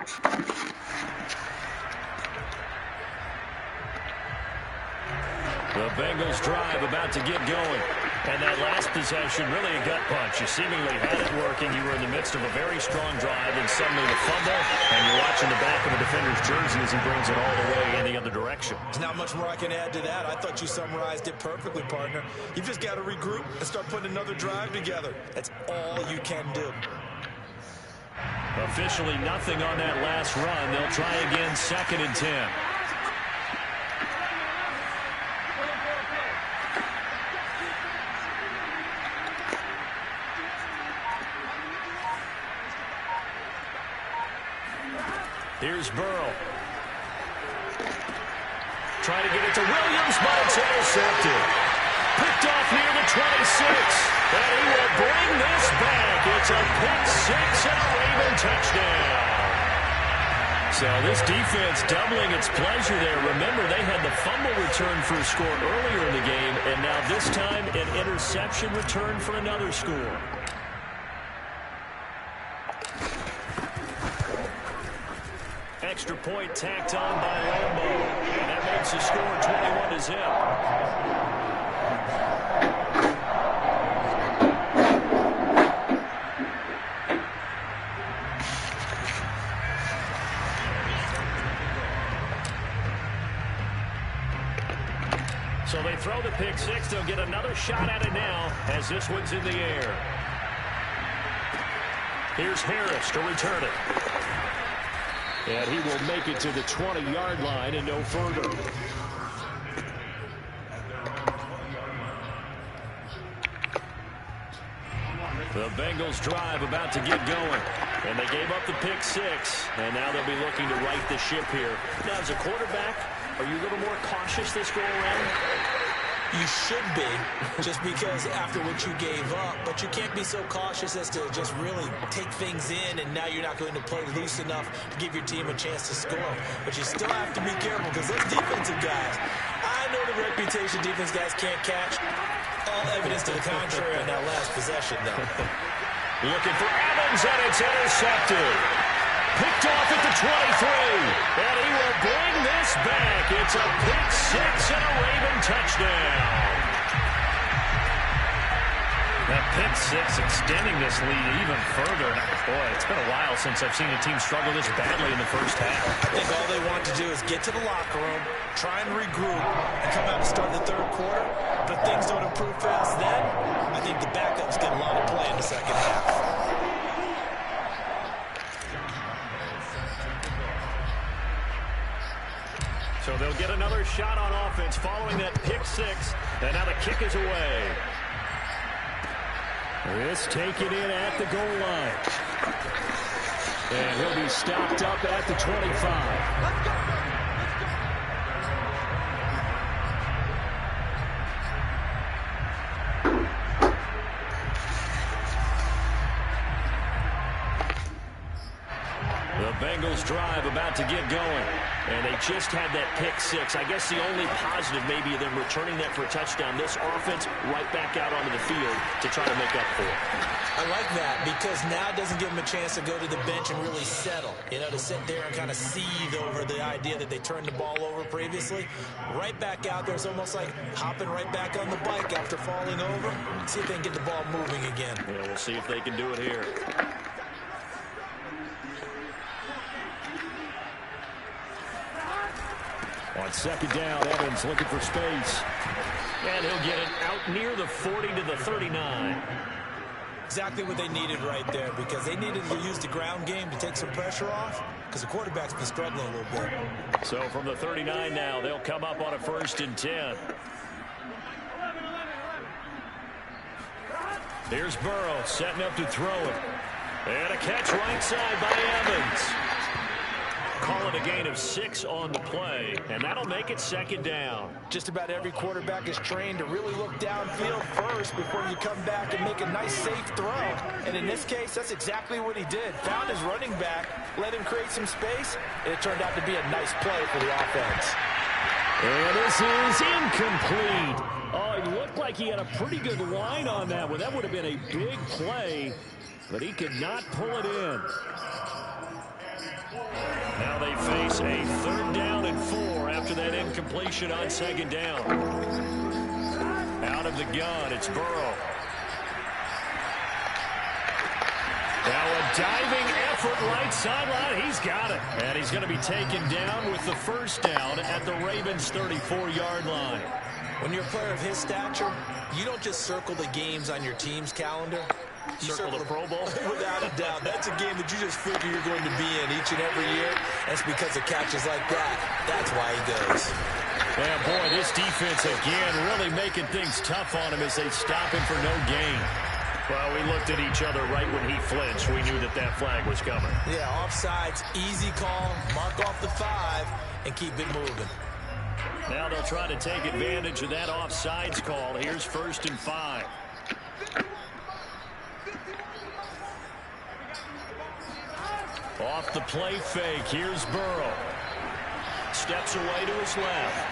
The Bengals drive about to get going. And that last possession, really a gut punch. You seemingly had it working. You were in the midst of a very strong drive, and suddenly the fumble, and you're watching the back of a defender's jersey as he brings it all the way in the other direction. There's not much more I can add to that. I thought you summarized it perfectly, partner. You've just got to regroup and start putting another drive together. That's all you can do. Officially nothing on that last run. They'll try again, 2nd and 10. Here's Burrow. Trying to get it to Williams, but it's intercepted. Picked off near the 26. And he will bring this back. It's a pick 6 and a Raven touchdown. So this defense doubling its pleasure there. Remember, they had the fumble return for a score earlier in the game, and now this time an interception return for another score. Extra point tacked on by Lambo. And that makes the score 21-0. So they throw the pick 6. They'll get another shot at it now as this one's in the air. Here's Harris to return it. And he will make it to the 20-yard line and no further. The Bengals drive about to get going. And they gave up the pick 6. And now they'll be looking to right the ship here. Now, as a quarterback, are you a little more cautious this go around? You should be, just because after what you gave up. But you can't be so cautious as to just really take things in, and now you're not going to play loose enough to give your team a chance to score. But you still have to be careful, because those defensive guys, I know the reputation defense guys can't catch. All evidence to the contrary on that last possession, though. Looking for Evans, and it's intercepted. Picked off at the 23, and he will bring this back. It's a pick 6 and a Raven touchdown. That pick 6 extending this lead even further. Boy, it's been a while since I've seen a team struggle this badly in the first half. I think all they want to do is get to the locker room, try and regroup, and come out and start the third quarter. But if things don't improve fast then, I think the backups get a lot of play in the second half. So they'll get another shot on offense following that pick 6. And now the kick is away. This taken in at the goal line. And he'll be stopped up at the 25. Bengals drive about to get going. And they just had that pick 6. I guess the only positive maybe of them returning that for a touchdown. This offense right back out onto the field to try to make up for it. I like that because now it doesn't give them a chance to go to the bench and really settle. You know, to sit there and kind of seethe over the idea that they turned the ball over previously. Right back out there. It's almost like hopping right back on the bike after falling over. See if they can get the ball moving again. Yeah, we'll see if they can do it here. On second down, Evans looking for space. And he'll get it out near the 40 to the 39. Exactly what they needed right there, because they needed to use the ground game to take some pressure off, because the quarterback's been struggling a little bit. So from the 39 now, they'll come up on a 1st and 10. Here's Burrow setting up to throw it. And a catch right side by Evans. Call it a gain of 6 on the play, and that'll make it 2nd down. Just about every quarterback is trained to really look downfield first before you come back and make a nice, safe throw. And in this case, that's exactly what he did. Found his running back, let him create some space, and it turned out to be a nice play for the offense. And this is incomplete. Oh, he looked like he had a pretty good line on that one. That would have been a big play, but he could not pull it in. Now they face a 3rd down and 4 after that incompletion on 2nd down. Out of the gun, it's Burrow. Now a diving effort right sideline. He's got it. And he's going to be taken down with the 1st down at the Ravens' 34-yard line. When you're a player of his stature, you don't just circle the games on your team's calendar. You circle the Pro Bowl? Without a doubt. That's a game that you just figure you're going to be in each and every year. That's because of catches like that. That's why he goes. Man, boy, this defense again really making things tough on him as they stop him for no gain. Well, we looked at each other right when he flinched. We knew that that flag was coming. Yeah, offsides, easy call, mark off the 5, and keep it moving. Now they'll try to take advantage of that offsides call. Here's 1st and 5. Off the play fake, here's Burrow. Steps away to his left.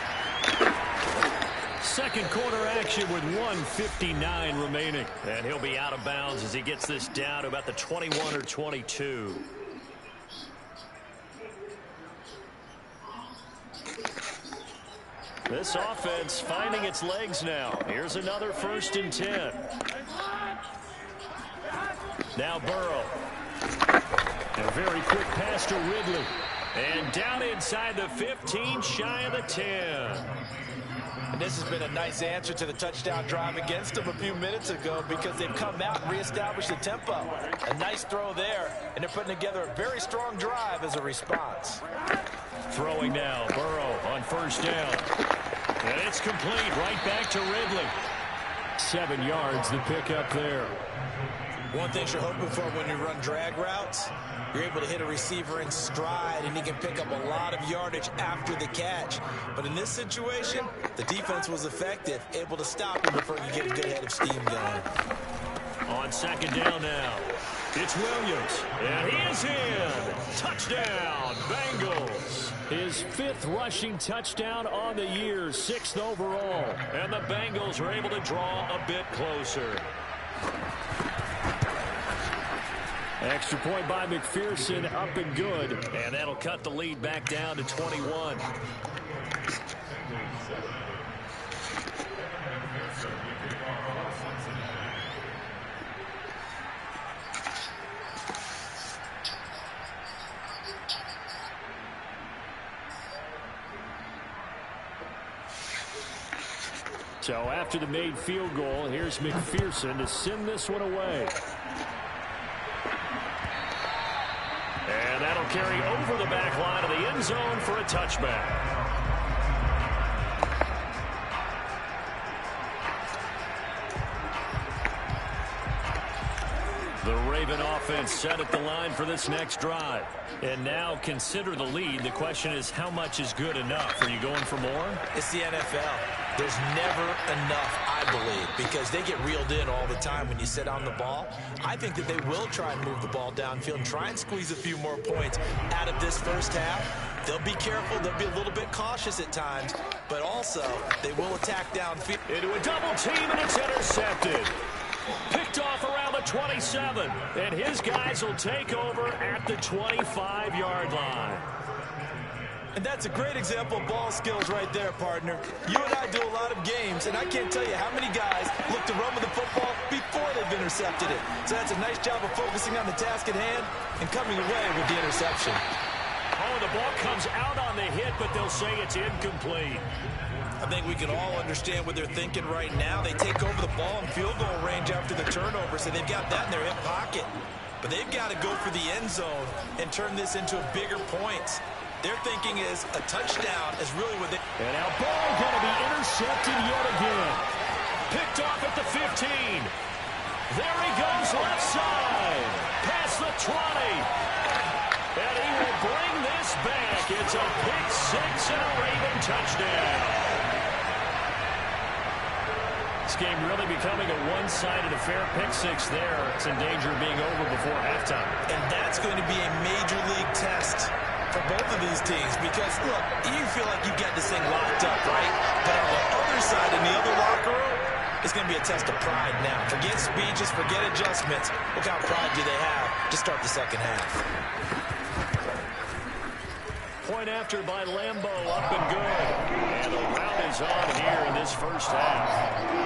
2nd quarter action with 1:59 remaining. And he'll be out of bounds as he gets this down to about the 21 or 22. This offense finding its legs now. Here's another 1st and 10. Now Burrow. A very quick pass to Ridley. And down inside the 15, shy of the 10. And this has been a nice answer to the touchdown drive against them a few minutes ago because they've come out and reestablished the tempo. A nice throw there, and they're putting together a very strong drive as a response. Throwing now, Burrow on 1st down. And it's complete right back to Ridley. 7 yards the pick up there. One thing you're hoping for when you run drag routes, you're able to hit a receiver in stride, and he can pick up a lot of yardage after the catch. But in this situation, the defense was effective, able to stop him before you get a good head of steam going. On 2nd down now, it's Williams, and he is in. Touchdown, Bengals. His 5th rushing touchdown on the year, 6th overall. And the Bengals are able to draw a bit closer. Extra point by McPherson, up and good. And that'll cut the lead back down to 21. So after the made field goal, here's McPherson to send this one away. And that'll carry over the back line of the end zone for a touchback. The Raven offense set at the line for this next drive. And now consider the lead. The question is, how much is good enough? Are you going for more? It's the NFL. There's never enough, I believe, because they get reeled in all the time when you sit on the ball. I think that they will try and move the ball downfield and try and squeeze a few more points out of this first half. They'll be careful. They'll be a little bit cautious at times, but also they will attack downfield. Into a double team, and it's intercepted. Picked off around the 27, and his guys will take over at the 25-yard line. And that's a great example of ball skills right there, partner. You and I do a lot of games, and I can't tell you how many guys look to run with the football before they've intercepted it. So that's a nice job of focusing on the task at hand and coming away with the interception. Oh, the ball comes out on the hit, but they'll say it's incomplete. I think we can all understand what they're thinking right now. They take over the ball in field goal range after the turnover, so they've got that in their hip pocket. But they've got to go for the end zone and turn this into a bigger points. Their thinking is a touchdown is really what they... And now ball going to be intercepted yet again. Picked off at the 15. There he goes left side. Past the 20. And he will bring this back. It's a pick six and a Raven touchdown. This game really becoming a one-sided affair. Pick six there. It's in danger of being over before halftime. And that's going to be a major league test for both of these teams because, look, you feel like you've got this thing locked up, right? But on the other side, in the other locker room, it's going to be a test of pride now. Forget speeches, forget adjustments. What kind of pride do they have to start the second half? point after by Lambo, up and good. And the rout is on here in this first half.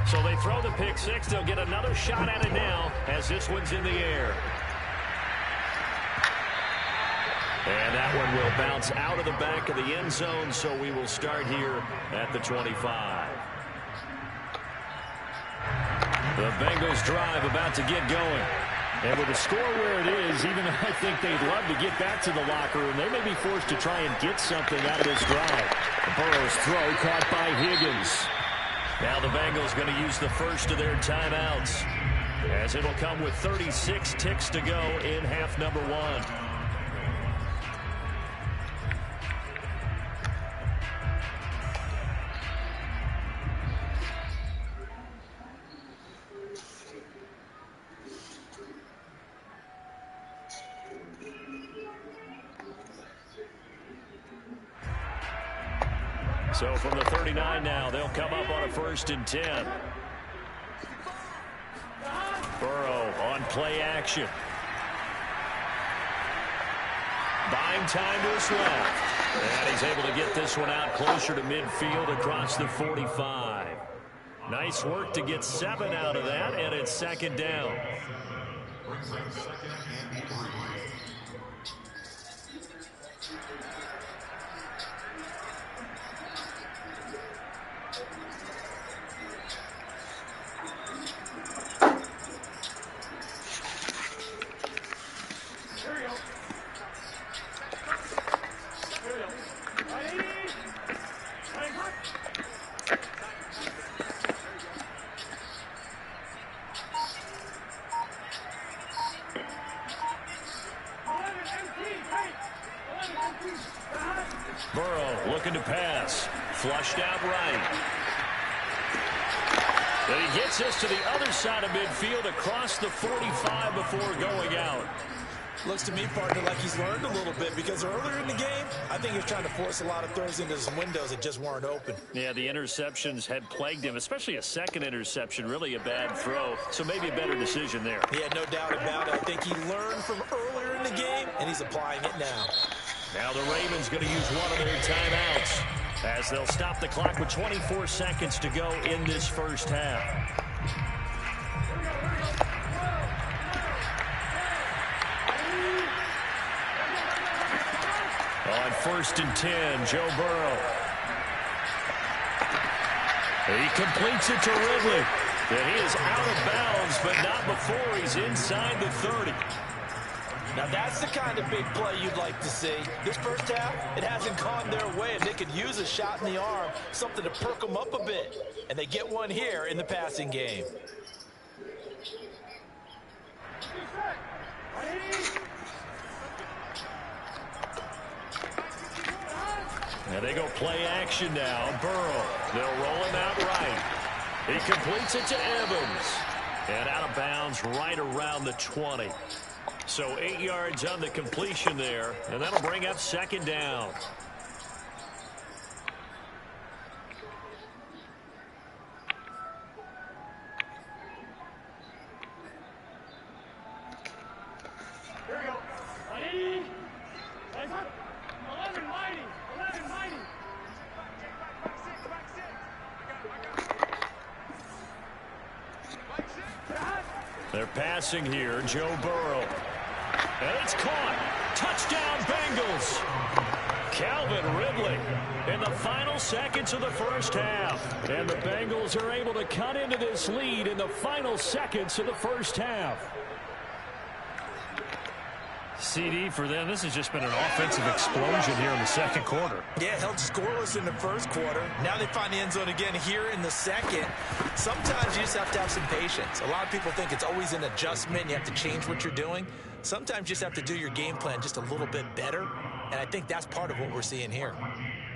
So they throw the pick six. They'll get another shot at it now as this one's in the air. And that one will bounce out of the back of the end zone, so we will start here at the 25. The Bengals drive about to get going. And with the score where it is, even though I think they'd love to get back to the locker room, they may be forced to try and get something out of this drive. Burrow's throw caught by Higgins. Now the Bengals going to use the first of their timeouts, as it'll come with 36 ticks to go in half number one. So from the 39 now, they'll come up on a 1st and 10. Burrow on play action. Buying time to his left. And he's able to get this one out closer to midfield across the 45. Nice work to get 7 out of that, and it's 2nd down. Burrow looking to pass. Flushed out right. And he gets us to the other side of midfield across the 45 before going out. Looks to me, partner, like he's learned a little bit, because earlier in the game, I think he was trying to force a lot of throws into his windows that just weren't open. Yeah, the interceptions had plagued him, especially a second interception, really a bad throw. So maybe a better decision there. Yeah, no doubt about it. I think he learned from earlier in the game, and he's applying it now. Now the Ravens going to use one of their timeouts, as they'll stop the clock with 24 seconds to go in this first half. On 1st and 10, Joe Burrow. He completes it to Ridley. And he is out of bounds, but not before he's inside the 30. Now that's the kind of big play you'd like to see. This first half, it hasn't gone their way, and they could use a shot in the arm, something to perk them up a bit. And they get one here in the passing game. And they go play action now. Burrow, they'll roll him out right. He completes it to Evans. And out of bounds right around the 20. So 8 yards on the completion there, and that'll bring up 2nd down. Here we go. Ready? Legs up. 11 mighty. 11 mighty. They're passing here, Joe Burrow. And it's caught. Touchdown, Bengals. Calvin Ridley in the final seconds of the first half. And the Bengals are able to cut into this lead in the final seconds of the first half. CD for them. This has just been an offensive explosion here in the 2nd quarter. Yeah, held scoreless in the 1st quarter. Now they find the end zone again here in the 2nd. Sometimes you just have to have some patience. A lot of people think it's always an adjustment. You have to change what you're doing. Sometimes you just have to do your game plan just a little bit better. And I think that's part of what we're seeing here.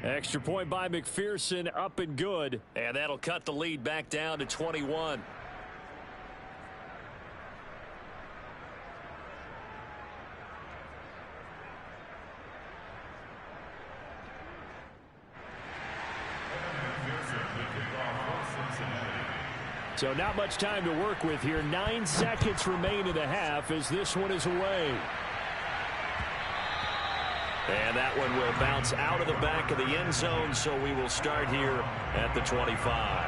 Extra point by McPherson, up and good. And that'll cut the lead back down to 21. So not much time to work with here. 9 seconds remain in the half as this one is away. And that one will bounce out of the back of the end zone, so we will start here at the 25.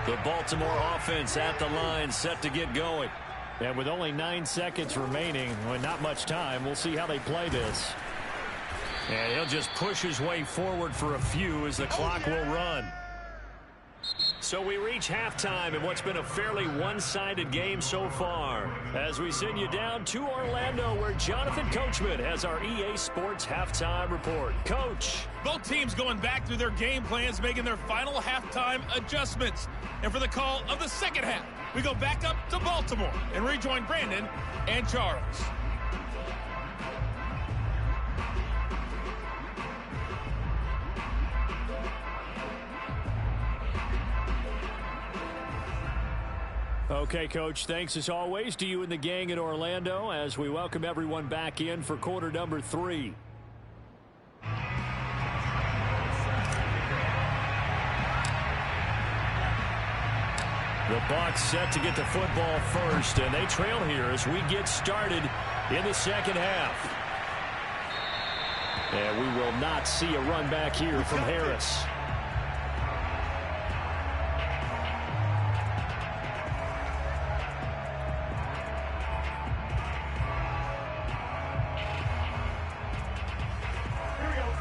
The Baltimore offense at the line, set to get going. And with only 9 seconds remaining, well, not much time, we'll see how they play this. And he'll just push his way forward for a few as the clock will run. So we reach halftime in what's been a fairly one-sided game so far. As we send you down to Orlando, where Jonathan Coachman has our EA Sports halftime report. Coach. Both teams going back through their game plans, making their final halftime adjustments. And for the call of the second half, we go back up to Baltimore and rejoin Brandon and Charles. Okay, Coach, thanks as always to you and the gang in Orlando as we welcome everyone back in for quarter number 3. The Bucs set to get the football first, and they trail here as we get started in the second half. And we will not see a run back here from Harris.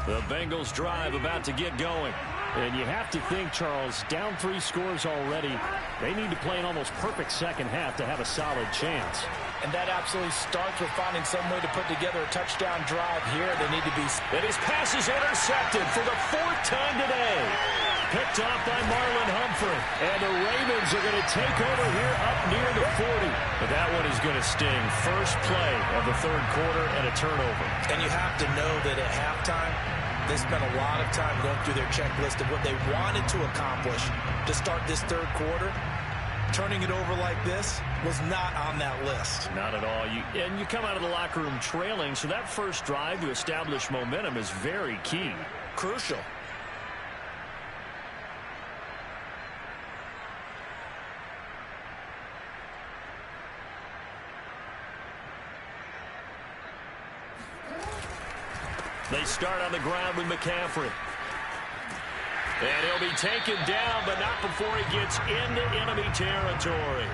The Bengals drive about to get going. And you have to think, Charles, down 3 scores already. They need to play an almost perfect second half to have a solid chance. And that absolutely starts with finding some way to put together a touchdown drive here. They need to be... And his pass is intercepted for the 4th time today. Picked off by Marlon Humphrey. And the Ravens are going to take over here up near the 40. But that one is going to sting. First play of the 3rd quarter and a turnover. And you have to know that at halftime, they spent a lot of time going through their checklist of what they wanted to accomplish to start this 3rd quarter. Turning it over like this was not on that list. Not at all. And you come out of the locker room trailing, so that first drive to establish momentum is very key. Crucial. They start on the ground with McCaffrey. And he'll be taken down, but not before he gets into enemy territory.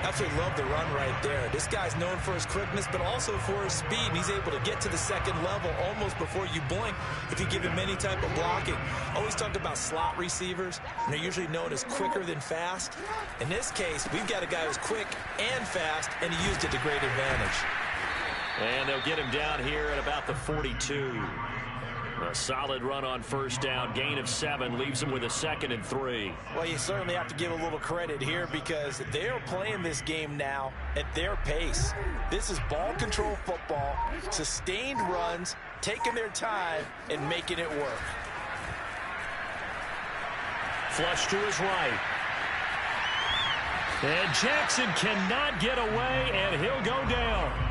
Absolutely love the run right there. This guy's known for his quickness, but also for his speed. And he's able to get to the second level almost before you blink if you give him any type of blocking. Always talked about slot receivers, and they're usually known as quicker than fast. In this case, we've got a guy who's quick and fast, and he used it to great advantage. And they'll get him down here at about the 42. A solid run on first down. Gain of 7 leaves him with a 2nd and 3. Well, you certainly have to give a little credit here because they're playing this game now at their pace. This is ball control football, sustained runs, taking their time, and making it work. Flush to his right. And Jackson cannot get away, and he'll go down.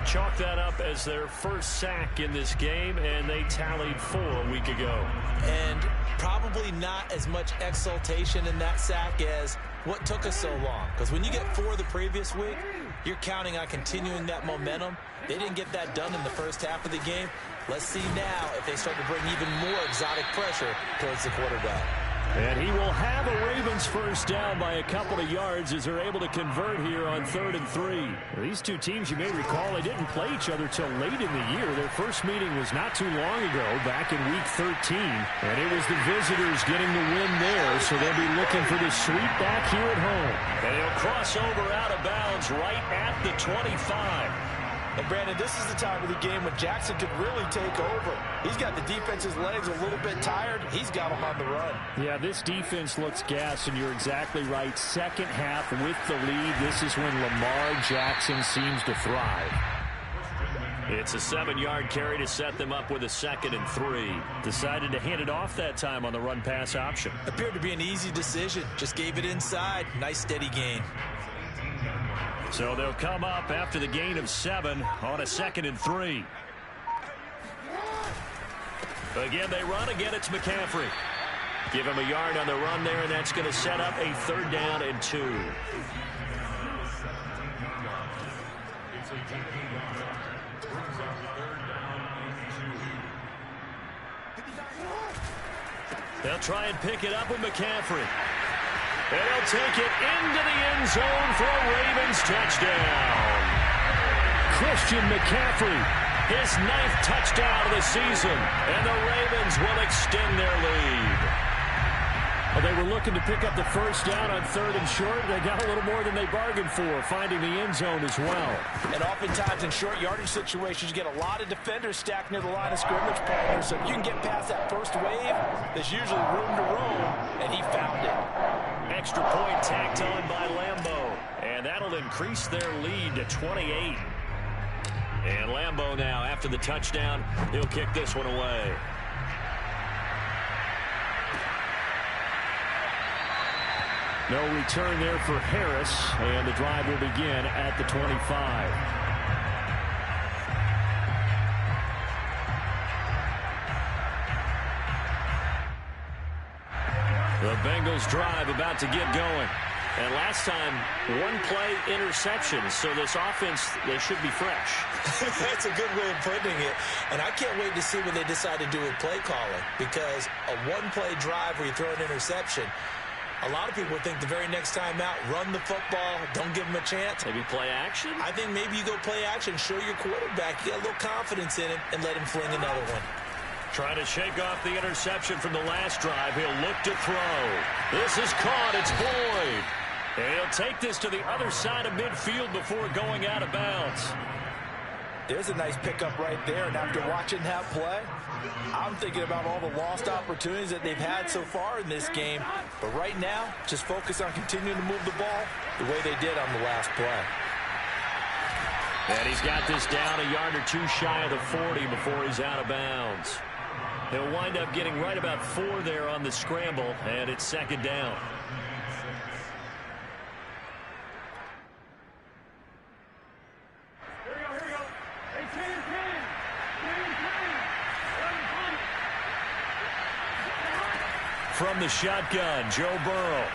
Chalk that up as their first sack in this game, and they tallied 4 a week ago. And probably not as much exultation in that sack as what took us so long. Because when you get 4 the previous week, you're counting on continuing that momentum. They didn't get that done in the first half of the game. Let's see now if they start to bring even more exotic pressure towards the quarterback. And he will have a Ravens first down by a couple of yards as they're able to convert here on 3rd and 3. These two teams, you may recall, they didn't play each other till late in the year. Their first meeting was not too long ago, back in Week 13. And it was the visitors getting the win there, so they'll be looking for the sweep back here at home. And he'll cross over out of bounds right at the 25. And, Brandon, this is the time of the game when Jackson could really take over. He's got the defense's legs a little bit tired. He's got them on the run. Yeah, this defense looks gassed, and you're exactly right. Second half with the lead, this is when Lamar Jackson seems to thrive. It's a 7-yard carry to set them up with a 2nd and 3. Decided to hand it off that time on the run-pass option. Appeared to be an easy decision. Just gave it inside. Nice, steady gain. So they'll come up after the gain of 7 on a 2nd and 3. Again, they run. Again, it's McCaffrey. Give him a yard on the run there, and that's going to set up a 3rd down and 2. They'll try and pick it up with McCaffrey. And he'll take it into the end zone for a Ravens touchdown. Christian McCaffrey, his 9th touchdown of the season, and the Ravens will extend their lead. Well, they were looking to pick up the 1st down on 3rd and short. They got a little more than they bargained for, finding the end zone as well. And oftentimes in short yardage situations, you get a lot of defenders stacked near the line of scrimmage, partner. So if you can get past that first wave, there's usually room to roam, and he found it. Extra point tacked on by Lambeau, and that'll increase their lead to 28. And Lambeau now, after the touchdown, he'll kick this one away. No return there for Harris, and the drive will begin at the 25. The Bengals drive about to get going. And last time, 1-play interception, so this offense, they should be fresh. That's a good way of putting it. And I can't wait to see what they decide to do with play calling, because a 1-play drive where you throw an interception, a lot of people think the very next time out, run the football, don't give them a chance. Maybe play action? I think maybe you go play action, show your quarterback, you got a little confidence in him, and let him fling another one. Trying to shake off the interception from the last drive. He'll look to throw. This is caught. It's Boyd. And he'll take this to the other side of midfield before going out of bounds. There's a nice pickup right there, and after watching that play, I'm thinking about all the lost opportunities that they've had so far in this game. But right now, just focus on continuing to move the ball the way they did on the last play. And he's got this down a yard or two shy of the 40 before he's out of bounds. He'll wind up getting right about 4 there on the scramble, and it's 2nd down. From the shotgun, Joe Burrow.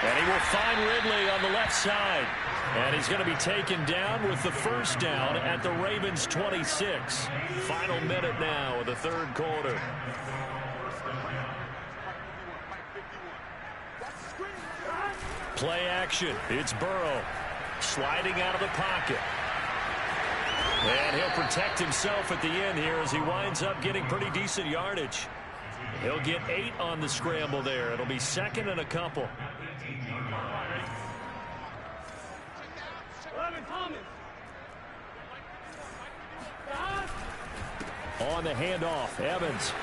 And he will find Ridley on the left side. And he's going to be taken down with the 1st down at the Ravens 26. Final minute now of the 3rd quarter. Play action. It's Burrow sliding out of the pocket. And he'll protect himself at the end here as he winds up getting pretty decent yardage. He'll get 8 on the scramble there. It'll be 2nd and a couple. On the handoff, Evans.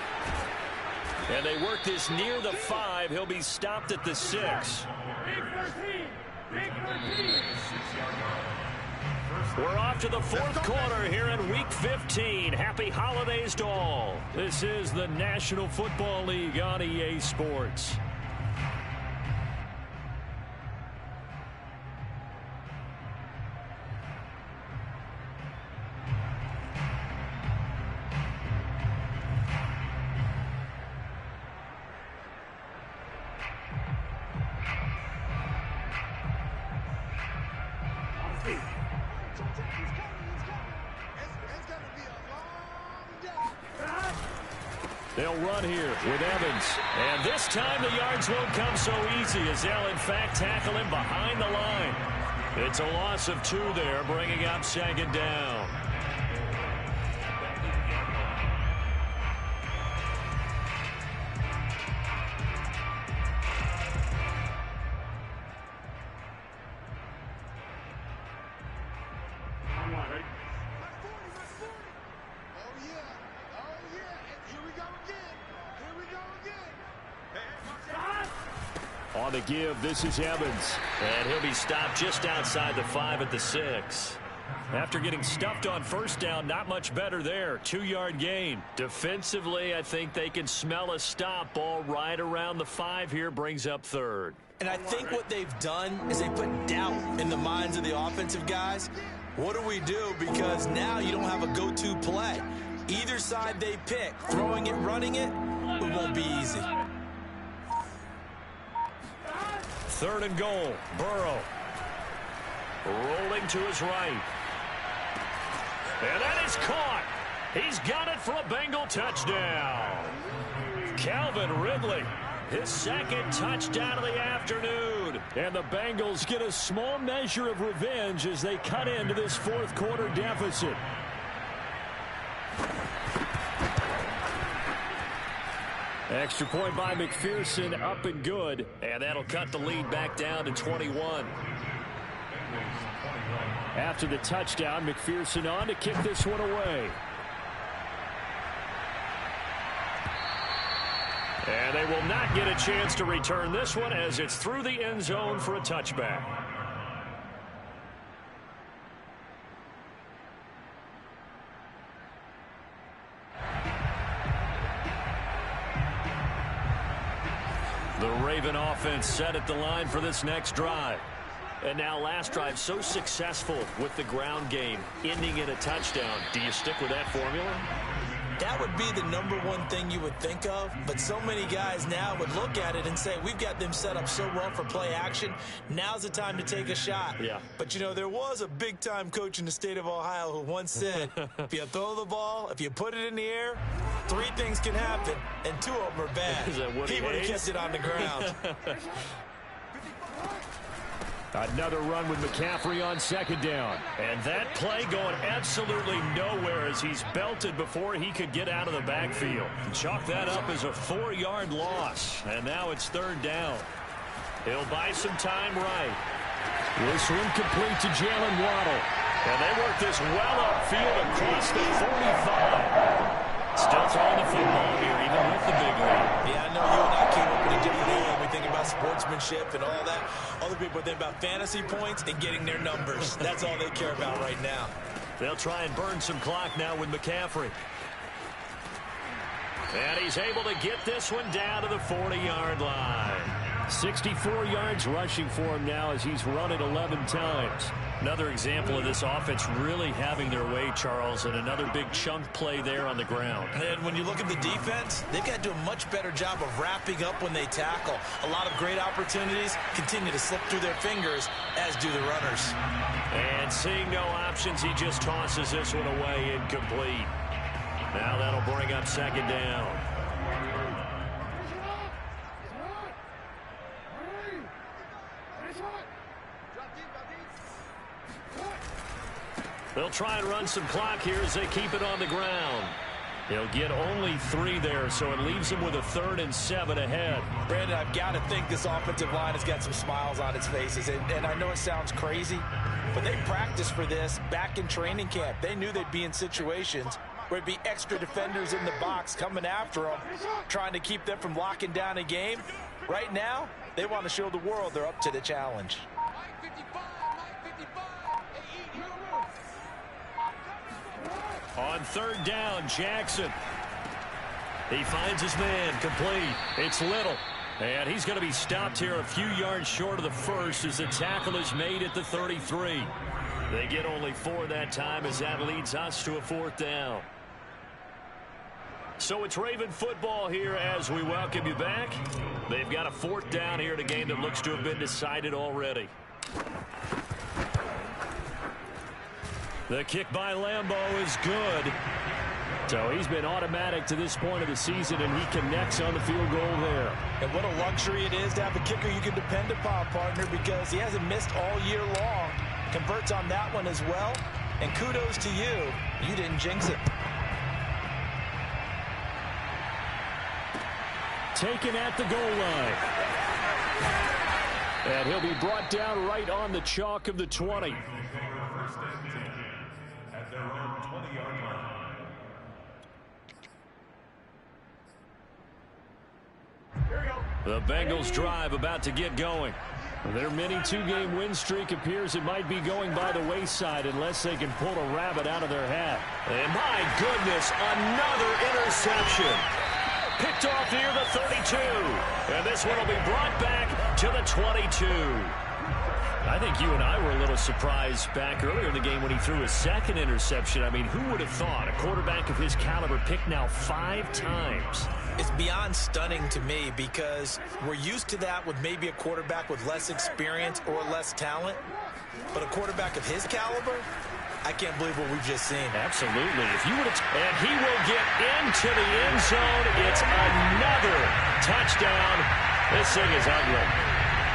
And they work this near the 5. He'll be stopped at the 6. We're off to the 4th quarter here in Week 15. Happy holidays to all. This is the National Football League on EA Sports. They'll run here with Evans. And this time the yards won't come so easy as they'll, in fact, tackle him behind the line. It's a loss of 2 there, bringing up 2nd down. On the give, this is Evans. And he'll be stopped just outside the 5 at the 6. After getting stuffed on 1st down, not much better there. 2-yard gain. Defensively, I think they can smell a stop. Ball right around the 5 here, brings up 3rd. And I think what they've done is they put doubt in the minds of the offensive guys. What do we do? Because now you don't have a go-to play. Either side they pick, throwing it, running it, it won't be easy. 3rd and goal. Burrow. Rolling to his right. And that is caught. He's got it for a Bengal touchdown. Calvin Ridley, his 2nd touchdown of the afternoon. And the Bengals get a small measure of revenge as they cut into this 4th quarter deficit. Extra point by McPherson, up and good. And that'll cut the lead back down to 21. After the touchdown, McPherson on to kick this one away. And they will not get a chance to return this one as it's through the end zone for a touchback. The Raven offense set at the line for this next drive. And now last drive so successful with the ground game, ending in a touchdown. Do you stick with that formula? That would be the #1 thing you would think of, but so many guys now would look at it and say, we've got them set up so well for play action. Now's the time to take a shot. Yeah. But, you know, there was a big-time coach in the state of Ohio who once said, if you throw the ball, if you put it in the air, 3 things can happen, and 2 of them are bad. He would have kept it on the ground. Another run with McCaffrey on 2nd down. And that play going absolutely nowhere as he's belted before he could get out of the backfield. Chalk that up as a 4-yard loss. And now it's 3rd down. He'll buy some time right. This one complete to Jalen Waddle. And they work this well upfield across the 45. Still throwing the football here, even with the big lead. Yeah, I know you and I came up in a different era. We think about sportsmanship and all that. Other people think about fantasy points and getting their numbers. That's all they care about right now. They'll try and burn some clock now with McCaffrey. And he's able to get this one down to the 40-yard line. 64 yards rushing for him now as he's run it 11 times. Another example of this offense really having their way, Charles, and another big chunk play there on the ground. And when you look at the defense, they've got to do a much better job of wrapping up when they tackle. A lot of great opportunities continue to slip through their fingers, as do the runners. And seeing no options, he just tosses this one away incomplete. Now that'll bring up 2nd down. They'll try and run some clock here as they keep it on the ground. They'll get only 3 there, so it leaves them with a 3rd and 7 ahead. Brandon, I've got to think this offensive line has got some smiles on its faces. And I know it sounds crazy, but they practiced for this back in training camp. They knew they'd be in situations where it'd be extra defenders in the box coming after them, trying to keep them from locking down a game. Right now, they want to show the world they're up to the challenge. On 3rd down, Jackson. He finds his man, complete. It's Little. And he's going to be stopped here a few yards short of the first as the tackle is made at the 33. They get only 4 that time as that leads us to a 4th down. So it's Raven football here as we welcome you back. They've got a 4th down here in a game that looks to have been decided already. The kick by Lambeau is good. So he's been automatic to this point of the season, and he connects on the field goal there. And what a luxury it is to have a kicker you can depend upon, partner, because he hasn't missed all year long. Converts on that one as well. And kudos to you. You didn't jinx it. Taken at the goal line. And he'll be brought down right on the chalk of the 20. At their own 20-yard line. The Bengals drive about to get going. Their mini 2-game win streak appears it might be going by the wayside unless they can pull a rabbit out of their hat. And my goodness, another interception. Picked off near the 32. And this one will be brought back to the 22. I think think you and I were a little surprised back earlier in the game when he threw his second interception. I mean, who would have thought a quarterback of his caliber picked now 5 times? It's beyond stunning to me because we're used to that with maybe a quarterback with less experience or less talent. But a quarterback of his caliber, I can't believe what we've just seen. Absolutely. If you would have, and he will get into the end zone. It's another touchdown. This thing is ugly.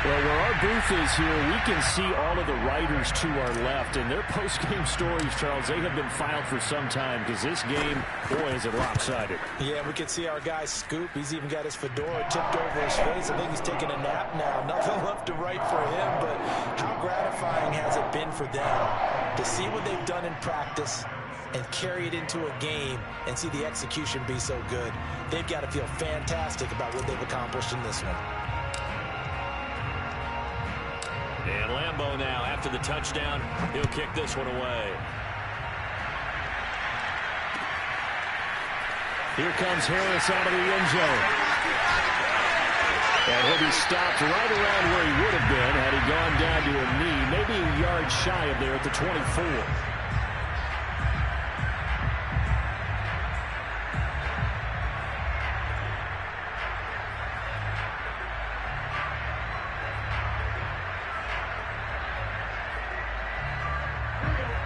Well, where our booth is here, we can see all of the writers to our left. And their post-game stories, Charles, they have been filed for some time because this game, boy, is it lopsided. Yeah, we can see our guy Scoop. He's even got his fedora tipped over his face. I think he's taking a nap now. Nothing left to write for him, but how gratifying has it been for them to see what they've done in practice and carry it into a game and see the execution be so good. They've got to feel fantastic about what they've accomplished in this one. And Lambeau now, after the touchdown, he'll kick this one away. Here comes Harris out of the end zone. And he'll be stopped right around where he would have been had he gone down to a knee, maybe a yard shy of there at the 24.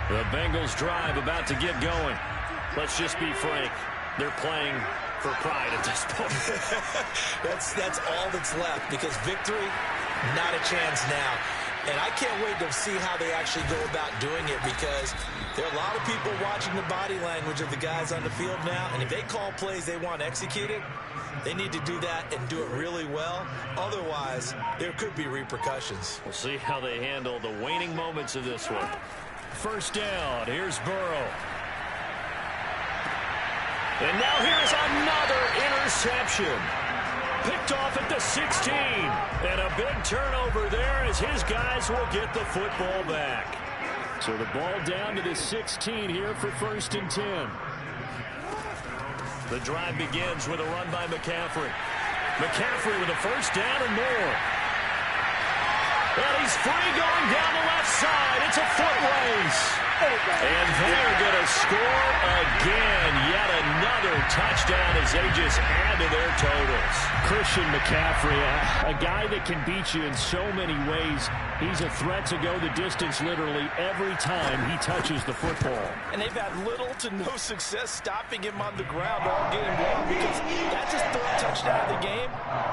The Bengals drive about to get going. Let's just be frank. They're playing for pride at this point. That's all that's left because victory, not a chance now. And I can't wait to see how they actually go about doing it because there are a lot of people watching the body language of the guys on the field now. And if they call plays they want executed, they need to do that and do it really well. Otherwise, there could be repercussions. We'll see how they handle the waning moments of this one. First down. Here's Burrow. And now here's another interception. Picked off at the 16. And a big turnover there as his guys will get the football back. So the ball down to the 16 here for 1st and 10. The drive begins with a run by McCaffrey. McCaffrey with a first down and more. And he's free going down the left side. It's a foot race. And they're going to score again. Yet another touchdown as they just add to their totals. Christian McCaffrey, a guy that can beat you in so many ways. He's a threat to go the distance literally every time he touches the football. And they've had little to no success stopping him on the ground all game long because that's his 3rd touchdown of the game.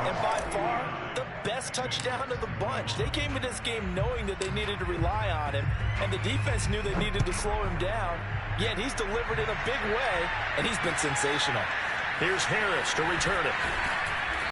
And by far, the best touchdown of the bunch. They came into this game knowing that they needed to rely on him. And the defense knew they needed to slow him down. Yet he's delivered in a big way, and he's been sensational. Here's Harris to return it.